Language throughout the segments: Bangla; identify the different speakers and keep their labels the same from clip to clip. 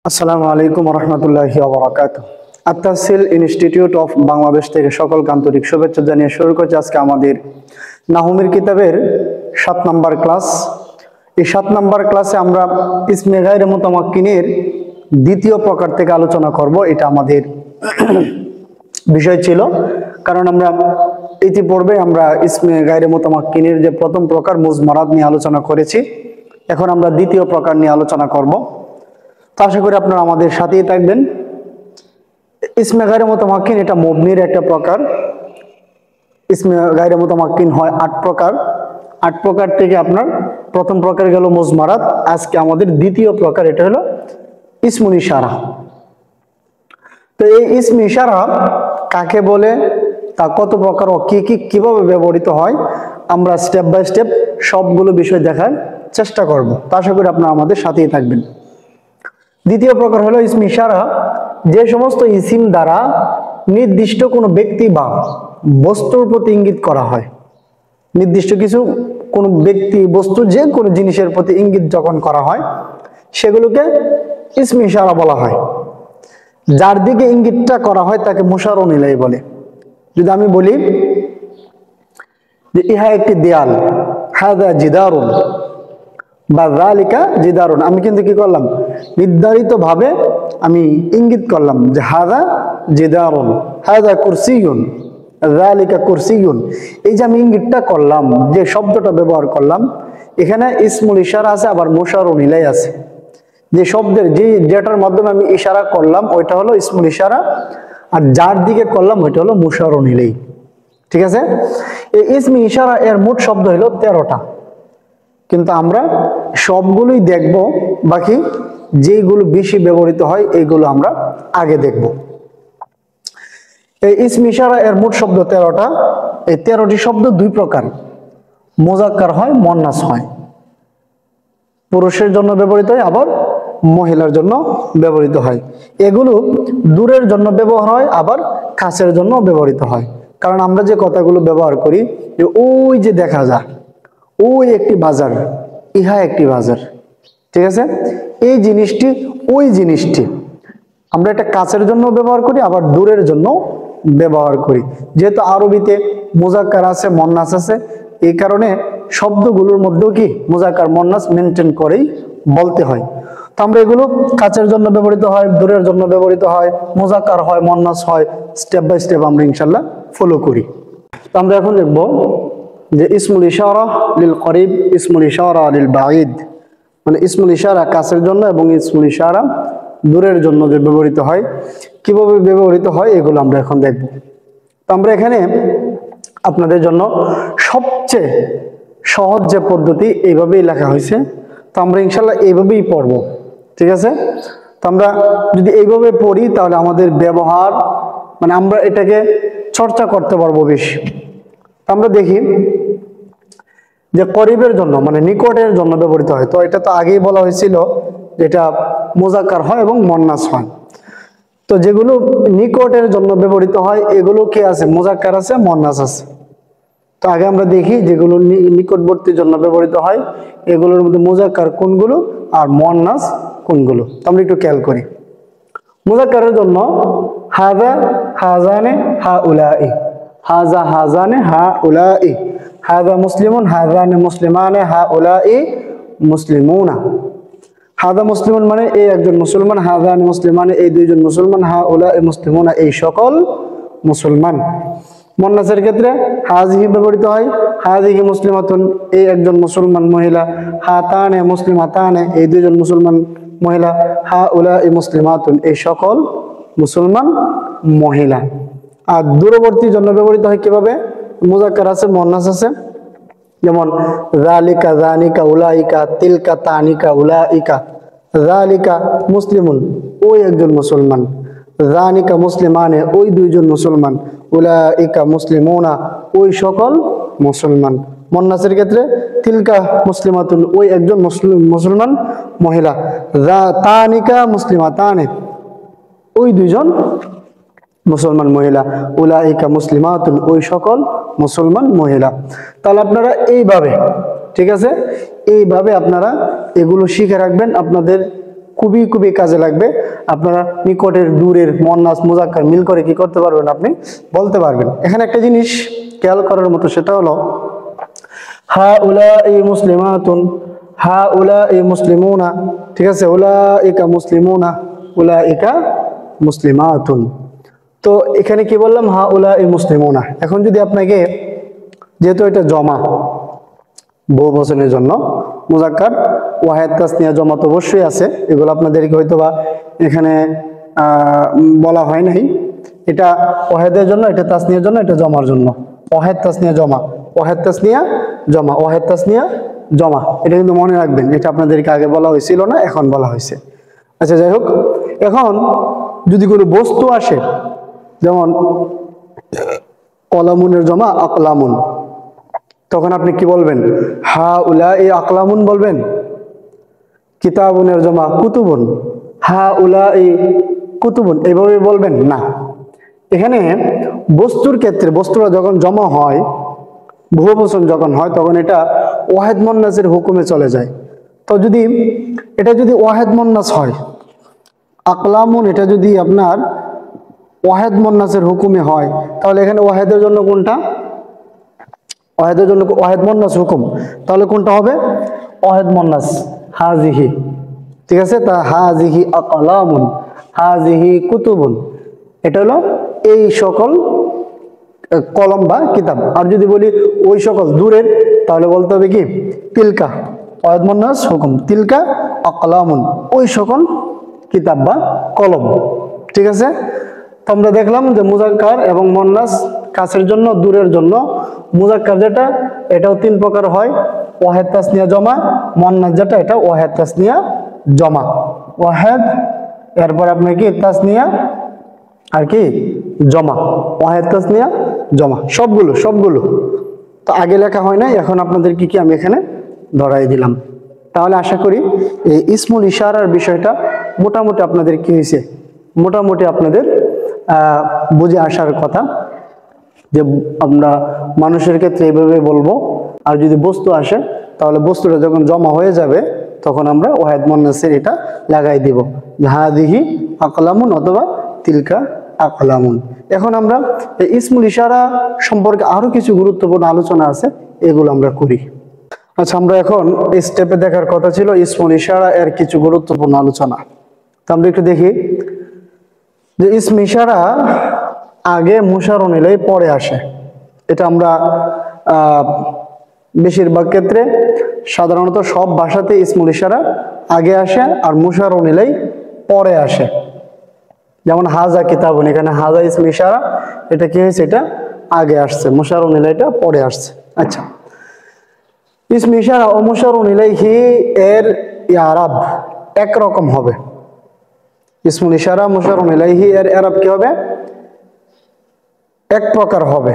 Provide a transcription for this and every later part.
Speaker 1: আসসালামু আলাইকুম রহমতুল্লাহি ওয়া বারাকাতুহু। আত-তাহসিল ইনস্টিটিউট অফ বাংলাদেশ থেকে সকলকে আন্তরিক শুভেচ্ছা জানিয়ে শুরু করছি আজকে আমাদের নাহমির কিতাবের 7 নম্বর ক্লাস। এই 7 নম্বর ক্লাসে আমরা ইসমে গায়রে মুতামাক্কিনের দ্বিতীয় প্রকার থেকে আলোচনা করব। এটা আমাদের বিষয় ছিল, কারণ আমরা ইতিপূর্বে আমরা ইসমে গায়রে মুতামাক্কিনের যে প্রথম প্রকার মুজমারাত নিয়ে আলোচনা করেছি। এখন আমরা দ্বিতীয় প্রকার নিয়ে আলোচনা করব। তো আশা করি আপনারা আমাদের সাথেই থাকবেন। ইসমে গায়রে মুতামাক্কিন এটা মবনির একটা প্রকার। ইসমে গায়রে মুতামাক্কিন হয় 8 প্রকার। 8 প্রকার থেকে আপনার প্রথম প্রকার গেল মুজমারাত। আজকে আমাদের দ্বিতীয় প্রকার, এটা হলো ইসমুল ইশারা। তো এই ইসম ইশারা কাকে বলে, তা কত প্রকার ও কিভাবে ব্যবহৃত হয়, আমরা স্টেপ বাই স্টেপ সবগুলো বিষয় দেখার চেষ্টা করব। তো আশা করি আপনারা আমাদের সাথেই থাকবেন। দ্বিতীয় প্রকার হলো ইসম ইশারা, যে সমস্ত ইসিম দ্বারা নির্দিষ্ট কোনো ব্যক্তি বা বস্তুর প্রতি ইঙ্গিত করা হয়। নির্দিষ্ট কিছু কোনো ব্যক্তি, বস্তু, যে কোনো জিনিসের প্রতি ইঙ্গিত যখন করা হয় সেগুলোকে ইসম ইশারা বলা হয়। যার দিকে ইঙ্গিতটা করা হয় তাকে মুশারুন ইলাইহি বলে। যদি আমি বলি যে ইহা একটি দেয়াল, হাযা জিদারুন বা যালিকা জিদারুন, আমি কিন্তু কি করলাম, নির্ধারিত ভাবে আমি ইঙ্গিত করলাম যে হাযা জিদারুন, হাযা কুরসিয়ুন, যালিকা কুরসিয়ুন। এই যে আমি ইঙ্গিতটা করলাম, যে শব্দটা ব্যবহার করলাম, এখানে ইসমুল ইশারা আছে, আবার মুশারুন ইলাইহি আছে। যে শব্দের যেটার মাধ্যমে আমি ইশারা করলাম ওইটা হলো ইসমুল ইশারা, আর যার দিকে করলাম ওইটা হলো মুশারুন ইলাইহি। ঠিক আছে? এই ইসমে ইশারা এর মোট শব্দ হলো 13টা, কিন্তু আমরা সবগুলোই দেখব, বাকি যেগুলো বেশি ব্যবহৃত হয় এইগুলো আমরা আগে দেখব। এই ইসম ইশারা এর মোট শব্দ 13টা। এই 13টি শব্দ দুই প্রকার, মুযাক্কার হয়, মুয়ান্নাস হয়। পুরুষের জন্য ব্যবহৃত হয়, আবার মহিলার জন্য ব্যবহৃত হয়। এগুলো দূরের জন্য ব্যবহার হয়, আবার কাছের জন্য ব্যবহৃত হয়। কারণ আমরা যে কথাগুলো ব্যবহার করি, যে ওই যে দেখা যায়, ওই একটি বাজার, ইহা একটি বাজার। ঠিক আছে? এই জিনিসটি, ওই জিনিসটি আমরা এটা কাছের জন্য ব্যবহার করি, আবার দূরের জন্য ব্যবহার করি। যেহেতু আরবিতে মুযাক্কার আছে, মুয়ান্নাস আছে, এই কারণে শব্দগুলোর মধ্যেও কি মুযাক্কার মুয়ান্নাস মেনটেন করেই বলতে হয়। তো আমরা এগুলো কাছের জন্য ব্যবহৃত হয়, দূরের জন্য ব্যবহৃত হয়, মুযাক্কার হয়, মুয়ান্নাস হয়, স্টেপ বাই স্টেপ আমরা ইনশাআল্লাহ ফলো করি। তো আমরা এখন দেখব যে ইসমুল ইশারা লিল করিব, ইসমুল ইশারা লিল বাঈদ, মানে ইসমুল ইশারা কাছের জন্য এবং ইসমুল ইশারা দূরের জন্য যে ব্যবহৃত হয়, কিভাবে ব্যবহৃত হয় এগুলো আমরা এখন দেখব। তো আমরা এখানে আপনাদের জন্য সবচেয়ে সহজ যে পদ্ধতি, এইভাবেই লেখা হয়েছে। তো আমরা ইনশাআল্লাহ এইভাবেই পড়ব। ঠিক আছে? তো আমরা যদি এইভাবে পড়ি তাহলে আমাদের ব্যবহার, মানে আমরা এটাকে চর্চা করতে পারবো বেশি। আমরা দেখি যে করিবের জন্য, মানে নিকটের জন্য ব্যবহৃত হয়। তো এটা তো আগেই বলা হয়েছিল যেটা মুযাক্কার হয় এবং মুয়ান্নাস হয়। তো যেগুলো নিকটের জন্য ব্যবহৃত হয় এগুলো কি আছে, মুযাক্কার আছে, মুয়ান্নাস আছে। তো আগে আমরা দেখি যেগুলো নিকটবর্তীর জন্য ব্যবহৃত হয় এগুলোর মধ্যে মুযাক্কার কোনগুলো আর মুয়ান্নাস কোনগুলো। তো আমরা একটু খেয়াল করি। মুযাক্কারের জন্য হাযা, হাযানে, হাউলাই, হাযা, হাযানে, হাউলাই, হাযা মুসলিমুন, হাযানে মুসলিমানে, হাউলাই মুসলিমুনা। হাযা মুসলিমুন মানে এই একজন মুসলমান, হাযানে মুসলিমানে এই দুইজন মুসলমান, হাউলাই মুসলিমুনা এই সকল মুসলমান। মুয়ান্নাসের ক্ষেত্রে হাযিহি ব্যবহৃত হয়, হাযিহি মুসলিমাতুন এই একজন মুসলমান মহিলা, হাতানে মুসলিমাতানে এই দুইজন মুসলমান মহিলা, হাউলাই মুসলিমাতুন এই সকল মুসলমান মহিলা। আর দূরবর্তীর জন্য ব্যবহৃত হয় কিভাবে, মুযাক্কার আছে, মুয়ান্নাস আছে। যেমন যালিকা, যানিকা, উলাইকা, তিলকা, তানিকা, উলাইকা। যালিকা মুসলিমুন ওই একজন মুসলমান, যানিকা মুসলিমানে ওই দুইজন মুসলমান, উলাইকা মুসলিমুনা ওই সকল মুসলমান। মুয়ান্নাসের ক্ষেত্রে তিলকা মুসলিমাতুন ওই একজন মুসলমান মহিলা, তানিকা মুসলিমাতানে ওই দুইজন মুসলমান মহিলা, উলাইকা মুসলিমাতুন ওই সকল মুসলমান মহিলা। তাহলে আপনারা এইভাবে, ঠিক আছে, এইভাবে আপনারা এগুলো শিখে রাখবেন। আপনাদের খুবই খুবই কাজে লাগবে। আপনারা নিকটের দূরের মুয়ান্নাস মুযাক্কার মিল করে কি করতে পারবেন, আপনি বলতে পারবেন। এখানে একটা জিনিস খেয়াল করার মতো, সেটা হলো হাউলাই মুসলিমাতুন, হাউলাই মুসলিমুনা, ঠিক আছে, উলাইকা মুসলিমুনা, উলাইকা মুসলিমাতুন। তো এখানে কি বললাম, হাউলাই মুসলিমুনা। এখন যদি আপনাকে, যেহেতু এটা জমা বহুবচনের জন্য মুযাক্কার ওয়াহেদ তাসনিয়া জমা তো অবশ্যই আছে, এগুলো আপনাদেরকে হয়তো বা এখানে বলা হয় নাই। এটা ওয়াহেদের জন্য, এটা তাসনিয়ার জন্য, এটা জমার জন্য। ওয়াহেদ তাসনিয়া জমা, ওয়াহেদ তাসনিয়া জমা, ওয়াহেদ তাসনিয়া জমা, এটা কিন্তু মনে রাখবেন। এটা আপনাদেরকে আগে বলা হয়েছিল না, এখন বলা হয়েছে। আচ্ছা, যাই হোক, এখন যদি কোনো বস্তু আসে, যেমন কলামুনের জমা আকলামুন, তখন আপনি কি বলবেন, হাউলাই আকলামুন বলবেন? কিতাবুনের জমা কুতুবুন, হাউলাই কুতুবুন এইভাবে বলবেন না। এখানে বস্তুর ক্ষেত্রে, বস্তুরা যখন জমা হয়, বহুবচন যখন হয়, তখন এটা ওয়াহেদ মুন্নাসের হুকুমে চলে যায়। তো যদি এটা যদি ওয়াহেদ মুন্নাস হয়, আকলামুন এটা যদি আপনার ওয়াহেদ মুন্নাসের হুকুমে হয়, তাহলে এখানে ওয়াহেদের জন্য কোনটা? ওয়াহেদের জন্য ওয়াহেদ মুন্নাস হুকুম, তাহলে কোনটা হবে? ওয়াহেদ মুন্নাস, হাজিহি, ঠিক আছে। তা হাজিহি আকলামুন, হাজিহি কুতুবুন, এটা হলো এই সকল কলম বা কিতাব। আর যদি বলি ওই সকল দূরের, তাহলে বলতে হবে কি, তিলকা, ওয়াহেদ মুন্নাস হুকুম, তিলকা আকলামুন, ওই সকল কিতাব বা কলম, ঠিক আছে। তো আমরা দেখলাম যে মুযাক্কার এবং মুন্নাস, কাছের জন্য দূরের জন্য। মুযাক্কার যেটা, এটাও তিন প্রকার হয়, ওয়াহেদ তাসনিয়া জমা। মুন্নাস যেটা, এটা ওয়াহেদ তাসনিয়া জমা, ওয়াহেদ, এরপর আপনার কি তাসনিয়া, আর কি জমা, ওয়াহেদ তাসনিয়া জমা, সবগুলো সবগুলো তো আগে লেখা হয় নাই, এখন আপনাদের কি আমি এখানে ধরাই দিলাম। তাহলে আশা করি এই ইসমুল ইশারার বিষয়টা মোটামুটি আপনাদের কি হয়েছে, মোটামুটি আপনাদের বুঝে আসার কথা, যে আমরা মানুষের ক্ষেত্রে এইভাবে বলবো। আর যদি বস্তু আসে, তাহলে বস্তুটা যখন জমা হয়ে যাবে, তখন আমরা ওয়াহেদ মুন্নাসের এটা লাগাই দিব, হাদিহি আকলামুন অথবা তিলকা আকলামুন। এখন আমরা এই ইসমুল ইশারা সম্পর্কে আরো কিছু গুরুত্বপূর্ণ আলোচনা আছে, এগুলো আমরা করি। আচ্ছা, আমরা এখন এই স্টেপে দেখার কথা ছিল ইসমুল ইশারা এর কিছু গুরুত্বপূর্ণ আলোচনা। তো আমরা একটু দেখি যে ইসম ইশারা আগে মুশারুন ইলাইহি পরে আসে। এটা আমরা বেশিরভাগ ক্ষেত্রে, সাধারণত সব ভাষাতে ইসমুল ইশারা আগে আসে আর মুশারুন ইলাইহি পরে আসে। যেমন হাজা কিতাবুন, এখানে হাজা ইসম ইশারা, এটা কি হয়েছে, এটা আগে আসছে, মুশারুন ইলাইহি এটা পরে আসছে। আচ্ছা, ইসম ইশারা ও মুশারুন ইলাইহি এর ইয়ারাব একরকম হবে। ইসমুল ইশারা মুশারুন ইলাইহি এর ইয়ারাব কি হবে, এক প্রকার হবে।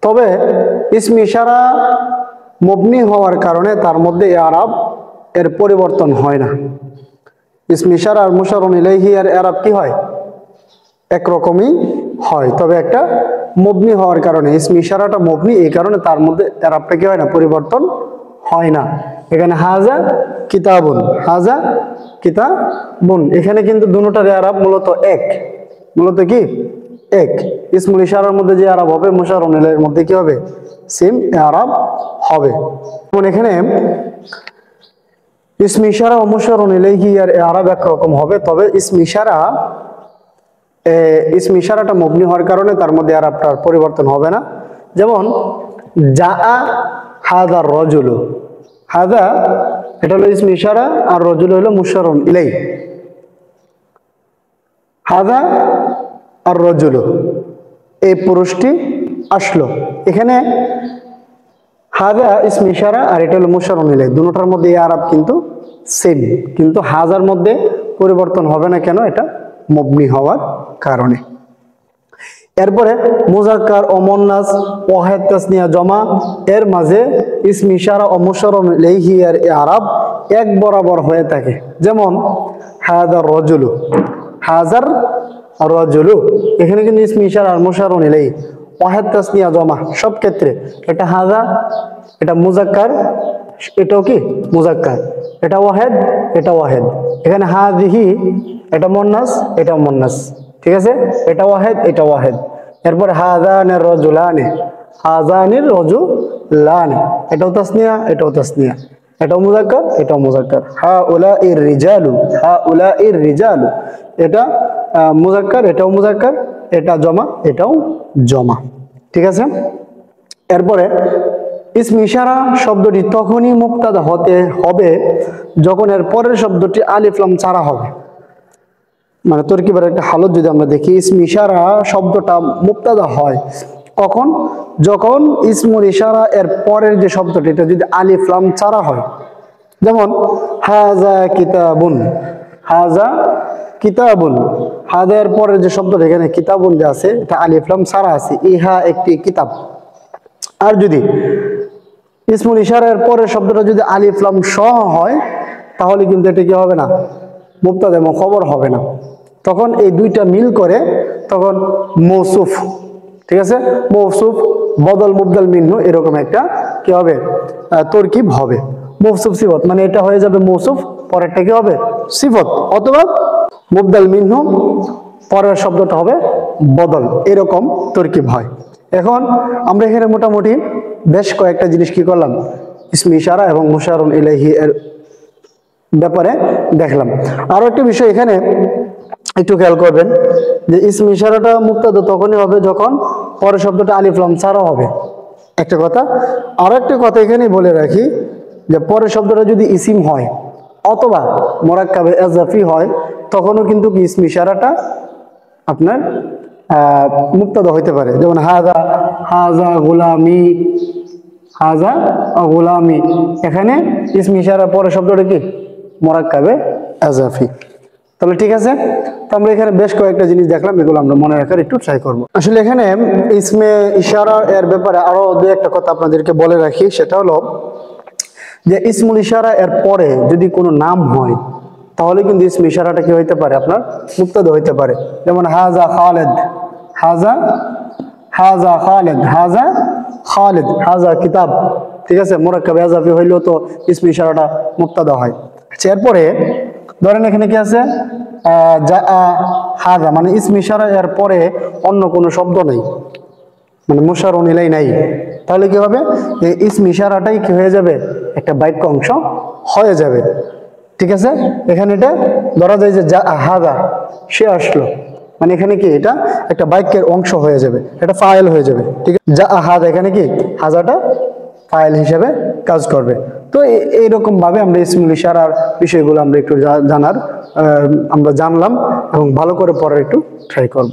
Speaker 1: তবে ইসম ইশারা মবনি হওয়ার কারণে তার মধ্যে ইয়ারাব এর পরিবর্তন হয় না। ইসম ইশারা আর মুশারুন ইলাইহি এর ইয়ারাব কি হয়, একরকমই হয়। তবে একটা মবনি হওয়ার কারণে, ইসম ইশারাটা মবনি, এই কারণে তার মধ্যে ইয়ারাবটা কি হয় না, পরিবর্তন হয় না। এখানে হাজা কিতাবুন, হাজা কিতাবুন, এখানে কিন্তু দুটোটার ইয়ারাব মূলত এক, মূলত কি এক। ইসমুল ইশারার মধ্যে যে ইয়ারাব হবে, মুশারুন ইলাইহির মধ্যে কি হবে, সেম ইয়ারাব হবে। যেমন এখানে ইসম ইশারা ও মুশারুন ইলাইহি এর ইয়ারাব একরকম হবে, তবে ইসম ইশারাটা মবনি হওয়ার কারণে তার মধ্যে ইয়ারাবটার পরিবর্তন হবে না। যেমন জাআ হাযা রাজুলু, হাযা এটা হলো ইসম ইশারা আর রাজুলু হলো মুশারুন ইলাইহি। হাযা আর রাজুলু, এই পুরুষটি আসলো। এখানে হাযা ইসম ইশারা আর এটা হলো মুশারুন ইলাইহি, দুটোটার মধ্যে ইয়ারাব কিন্তু সেম, কিন্তু হাজার মধ্যে পরিবর্তন হবে না কেন, এটা মবনি হওয়ার কারণে। এরপরে মুযাক্কার ও মুন্নাস, ওয়াহেদ তাসনিয়া জমা, এর মাঝে ইসম ইশারা ও মুশারুন ইলাইহি এর ইয়ারাব এক বরাবর হয়ে থাকে। যেমন হাযার রাজুলু, হাযার রাজুলু, এখানে কিন্তু ইসম ইশারা আর মুশারুন ইলাইহি, ওয়াহেদ তাসনিয়া জমা, সব ক্ষেত্রে এটা হাযা, এটা মুযাক্কার, এটাও কি মুজাক্কার, এটা ওয়াহেদ, এটা ওয়াহেদ। এখানে হাযিহি এটা মুন্নাস, এটা মুন্নাস, ঠিক আছে, এটা ওয়াহেদ, এটা ওয়াহেদ। এরপরে হাযানির রাজুলানি, হাযানির রাজুলানি, এটাও তাসনিয়া, এটাও তাসনিয়া, এটাও মুজাক্কার, এটাও মুজাক্কার। হাউলাইর রিজালু, হাউলাইর রিজালু, এটা মুজাক্কার, এটাও মুজাক্কার, এটা জমা, এটাও জমা, ঠিক আছে। এরপরে ইসম ইশারা শব্দটি তখনই মুবতাদা হতে হবে যখন এর পরের শব্দটি আলিফ লাম ছাড়া হবে। মানে তরকিবের একটা হালত যদি আমরা দেখি, ইসম ইশারা শব্দটা মুবতাদা হয় কখন, যখন ইসমুল ইশারা এর পরের যে শব্দটি এটা যদি আলিফ লাম ছাড়া হয়। যেমন হাযা কিতাবুন, হাযা কিতাবুন, হাযা এর পরের যে শব্দটা এখানে কিতাবুন যে আছে এটা আলিফ লাম ছাড়া আছে, ইহা একটি কিতাব। আর যদি ইসমুল ইশারার পরের শব্দটা যদি আলিফ লাম সহ হয় তাহলে কিন্তু এটা কি হবে না, মুবতাদা এবং খবর হবে না। তখন এই দুইটা মিল করে তখন মৌসুফ, ঠিক আছে, মৌসুফ বদল মুবদাল মিনহু এরকম একটা কি হবে, তরকিব হবে। মৌসুফ সিফত মানে এটা হয়ে যাবে মৌসুফ, পরেরটা কি হবে সিফত, অথবা মুবদাল মিনহু পরের শব্দটা হবে বদল, এরকম তরকিব হয়। এখন আমরা এখানে মোটামুটি বেশ কয়েকটা জিনিস কি করলাম, ইসমে ইশারা এবং মুশারুন ইলাইহি এর ব্যাপারে দেখলাম। আরো একটা বিষয় এখানে একটু খেয়াল করবেন যে ইসমে ইশারাটা মুবতাদা তখনই হবে যখন পরের শব্দটা আলিফ লাম ছাড়া হবে, একটা কথা। আরো একটা কথা এখানে বলে রাখি যে পরের শব্দটা যদি ইসিম হয় অথবা মুরাক্কাবে ইজাফি হয় তখনও কিন্তু ইসমে ইশারাটা আপনার মুবতাদা হইতে পারে। যেমন হাযা, হাযা গোলামি, হাযা গোলামি, এখানে ইসমে ইশারার পরের শব্দটা কি মুরাক্কাবে ইজাফি। তাহলে ঠিক আছে, তো আমরা এখানে বেশ কয়েকটা জিনিস দেখলাম, এগুলো আমরা মনে রাখার একটু ট্রাই করব। আসলে এখানে ইসমে ইশারা এর ব্যাপারে আরো দুই একটা কথা আপনাদেরকে বলে রাখি, সেটা হলো যে ইসমুল ইশারা এর পরে যদি কোনো নাম হয় তাহলে কিন্তু ইসমে ইশারাটা কি হইতে পারে, আপনার মুবতাদা হইতে পারে। যেমন হাযা খালিদ, হাযা, হাযা খালিদ, হাযা খালিদ, হাযা কিতাব, ঠিক আছে, মুরাক্কাবে ইজাফি হইলেও তো ইসমে ইশারাটা মুবতাদা হয়। আচ্ছা, এরপরে ধরেন এখানে কি আছে, হাযা মানে ইসমে ইশারা এর পরে অন্য কোনো শব্দ নেই, মানে মুশারুন ইলাই নাই, তাহলে কি হবে, এই ইসমে ইশারাটাই কি হয়ে যাবে, একটা বাক্য অংশ হয়ে যাবে, ঠিক আছে। এখানে এটা ধরা যায় যে হাযা, সে আসলো, মানে এখানে কি এটা একটা বাক্যের অংশ হয়ে যাবে, এটা ফাইল হয়ে যাবে, ঠিক আছে। হাযা এখানে কি হাযাটা ফাইল হিসেবে কাজ করবে। তো এইরকম ভাবে আমরা ইসমুল ইশারার বিষয়গুলো আমরা একটু জানার আমরা জানলাম এবং ভালো করে পরে একটু ট্রাই করব।